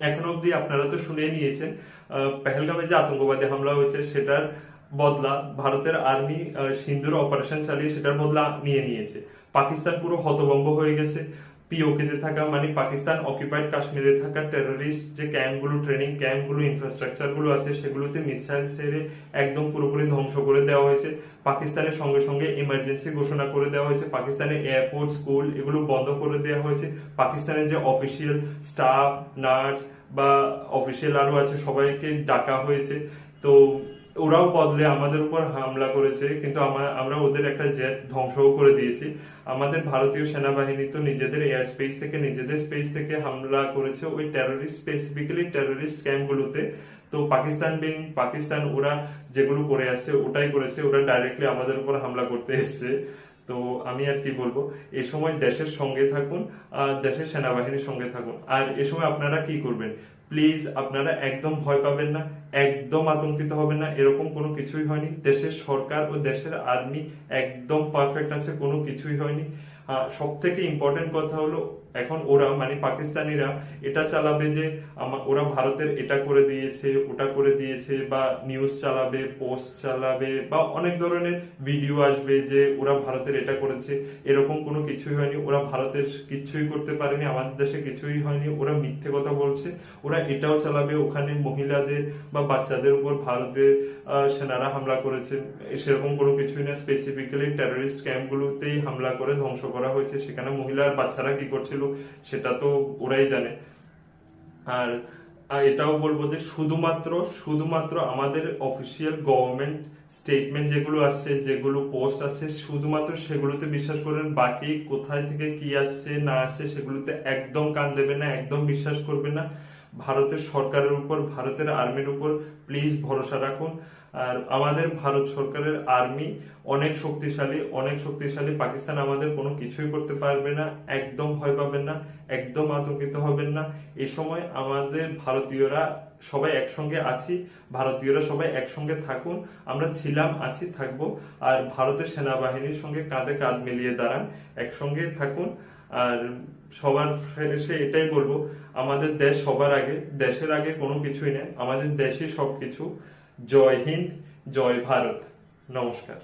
এখন অব্দি আপনারা তো শুনে নিয়েছেন পেহেলগামে যে আতঙ্কবাদী হামলা হয়েছে সেটার বদলা ভারতের আর্মি সিন্দুর অপারেশন চালিয়ে সেটার বদলা নিয়ে নিয়েছে। পাকিস্তান পুরো হতভম্ব হয়ে গেছে। পিওকেতে থাকা মানে পাকিস্তান অকুপাইড কাশ্মীরে থাকা টেররিস্ট যে ক্যাম্পগুলো, ট্রেনিং ক্যাম্পগুলো, ইনফ্রাস্ট্রাকচার গুলো আছে সেগুলোতে মিসাইল ছেড়ে একদম পুরোপুরি ধ্বংস করে দেওয়া হয়েছে। পাকিস্তানের সঙ্গে সঙ্গে ইমার্জেন্সি ঘোষণা করে দেওয়া হয়েছে। পাকিস্তানের এয়ারপোর্ট, স্কুল এগুলো বন্ধ করে দেওয়া হয়েছে। পাকিস্তানের যে অফিসিয়াল স্টাফ, নার্স বা অফিসিয়াল আরো আছে সবাইকে ডাকা হয়েছে। তো ওরাও বদলে আমাদের উপর হামলা করেছে, কিন্তু আমরা ওদের একটা জেট ধ্বংসও করে দিয়েছি। আমাদের ভারতীয় সেনাবাহিনী তো নিজেদের এয়ার স্পেস থেকে, নিজেদের স্পেস থেকে হামলা করেছে ওই টেররিস্ট, স্পেসিফিক্যালি টেররিস্ট ক্যাম্পগুলোতে। তো পাকিস্তান ওরা যেগুলো করে আসছে ওটাই করেছে, ওরা ডাইরেক্টলি আমাদের উপর হামলা করতে এসছে। তো আমি আর কি বলবো, এই সময় দেশের সঙ্গে থাকুন, দেশের সেনাবাহিনীর সঙ্গে থাকুন। আর এ সময় আপনারা কি করবেন, প্লিজ আপনারা একদম ভয় পাবেন না, একদম আতঙ্কিত হবেন না। এরকম কোনো কিছুই হয়নি। দেশের সরকার ও দেশের আর্মি একদম পারফেক্ট আছে, কোনো কিছুই হয়নি। সব থেকে ইম্পর্টেন্ট কথা হলো এখন ওরা মানে পাকিস্তানিরা এটা চালাবে যে ওরা ভারতের এটা করে দিয়েছে, ওটা করে দিয়েছে, বা নিউজ চালাবে, পোস্ট চালাবে, বা অনেক ধরনের ভিডিও আসবে যে ওরা ভারতের এটা করেছে। এরকম কোনো কিছুই হয়নি। ওরা ভারতের কিছুই করতে পারেনি, আমাদের দেশে কিছুই হয়নি। ওরা মিথ্যে কথা বলছে। ওরা এটাও চালাবে ওখানে মহিলাদের বা বাচ্চাদের উপর ভারতের সেনারা হামলা করেছে, সেরকম কোনো কিছুই না। স্পেসিফিক্যালি টেররিস্ট ক্যাম্পগুলোতেই হামলা করে ধ্বংস করা হয়েছে। সেখানে মহিলা আর বাচ্চারা কি করছিল সেটা তো ওরাই জানে। আর এটাও বলবো যে শুধুমাত্র আমাদের অফিসিয়াল গভর্নমেন্ট স্টেটমেন্ট যেগুলো আসছে, যেগুলো পোস্ট আসছে, শুধুমাত্র সেগুলোতে বিশ্বাস করেন। বাকি কোথায় থেকে কি আসছে না আসছে সেগুলোতে একদম কান দেবেন না, একদম বিশ্বাস করবেন না। ভারতের সরকারের উপর, ভারতের আর্মির উপর প্লিজ ভরসা রাখুন। আর আমাদের ভারত সরকারের আর্মি অনেক শক্তিশালী, অনেক শক্তিশালী। পাকিস্তান আমাদের কোনো কিছুই করতে পারবে না। একদম ভয় পাবেন না, একদম আতঙ্কিত হবেন না। এই সময় আমাদের ভারতীয়রা সবাই একসঙ্গে আছি, ভারতীয়রা সবাই একসঙ্গে থাকুন। আমরা ছিলাম, আছি, থাকবো। আর ভারতের সেনাবাহিনীর সঙ্গে কাঁধে কাঁধ মিলিয়ে দাঁড়ান, একসঙ্গে থাকুন। আর সবার শেষে এটাই বলবো, আমাদের দেশ সবার আগে, দেশের আগে কোনো কিছুই নেই, আমাদের দেশই সবকিছু। জয় হিন্দ, জয় ভারত, নমস্কার।